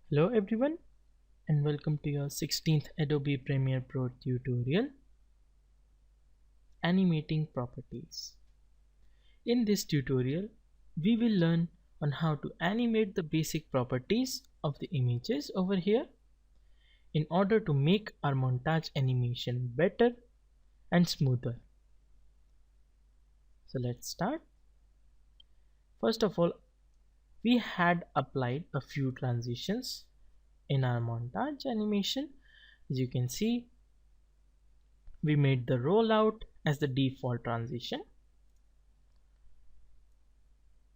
Hello everyone and welcome to your 16th Adobe Premiere Pro tutorial, Animating Properties. In this tutorial, we will learn on how to animate the basic properties of the images over here in order to make our montage animation better and smoother. So let's start. First of all, we had applied a few transitions in our montage animation. As you can see, we made the rollout as the default transition,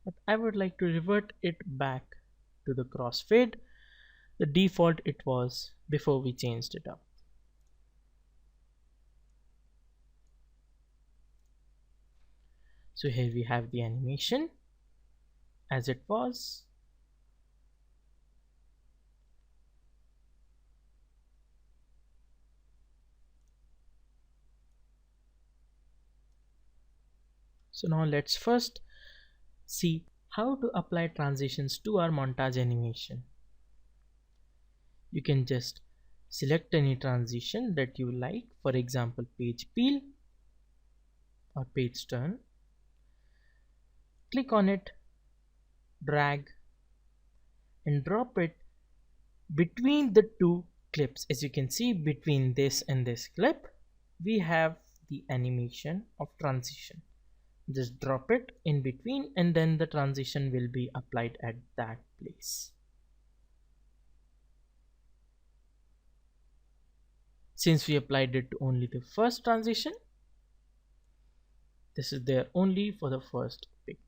but I would like to revert it back to the crossfade, the default it was before we changed it up. So here we have the animation as it was. So now let's first see how to apply transitions to our montage animation. You can just select any transition that you like, for example page peel or page turn. Click on it, drag and drop it between the two clips. As you can see, between this and this clip we have the animation of transition. Just drop it in between and then the transition will be applied at that place. Since we applied it to only the first transition, this is there only for the first pick.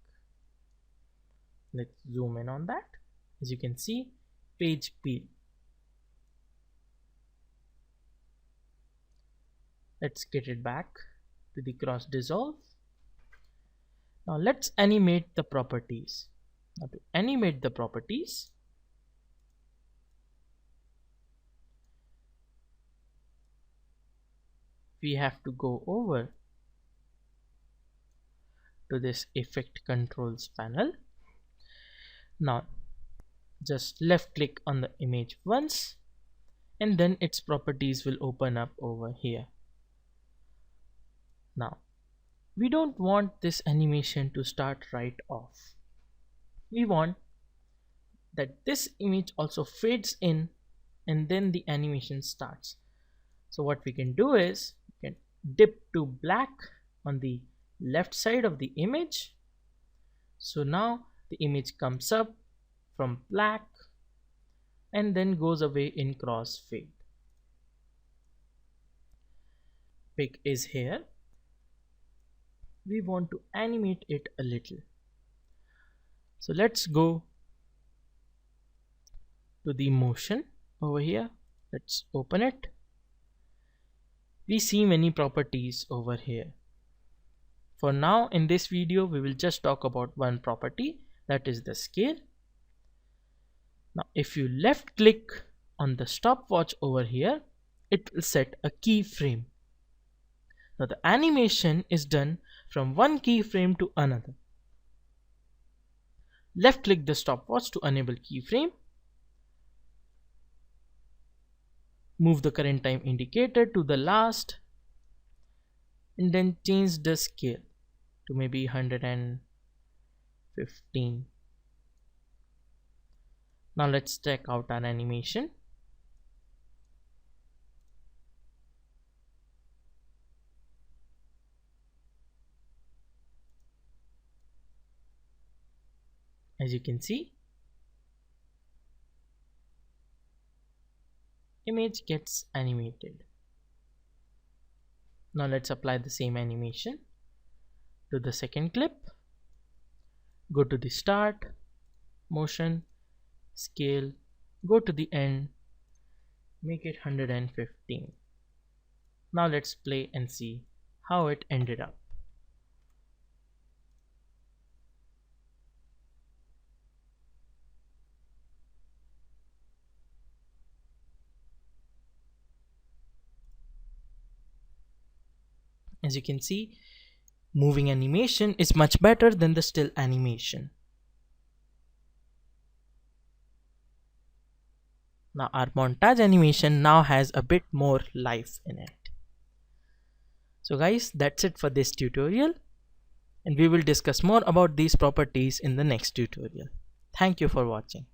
Let's zoom in on that. As you can see, page peel. Let's get it back to the cross dissolve. Now let's animate the properties. Now to animate the properties, we have to go over to this effect controls panel. Now just left click on the image once and then its properties will open up over here. Now we don't want this animation to start right off. We want that this image also fades in and then the animation starts. So what we can do is we can dip to black on the left side of the image. So now the image comes up from black and then goes away in crossfade. Pick is here. We want to animate it a little. So let's go to the motion over here. Let's open it. We see many properties over here. For now, in this video, we will just talk about one property, that is the scale. Now, if you left click on the stopwatch over here, it will set a keyframe. Now, the animation is done from one keyframe to another. Left click the stopwatch to enable keyframe. Move the current time indicator to the last and then change the scale to maybe 115. Now let's check out our animation. As you can see, image gets animated. Now let's apply the same animation to the second clip. Go to the start, motion, scale, go to the end, make it 115. Now let's play and see how it ended up. As you can see, moving animation is much better than the still animation. Now our montage animation now has a bit more life in it. So guys, that's it for this tutorial, and we will discuss more about these properties in the next tutorial. Thank you for watching.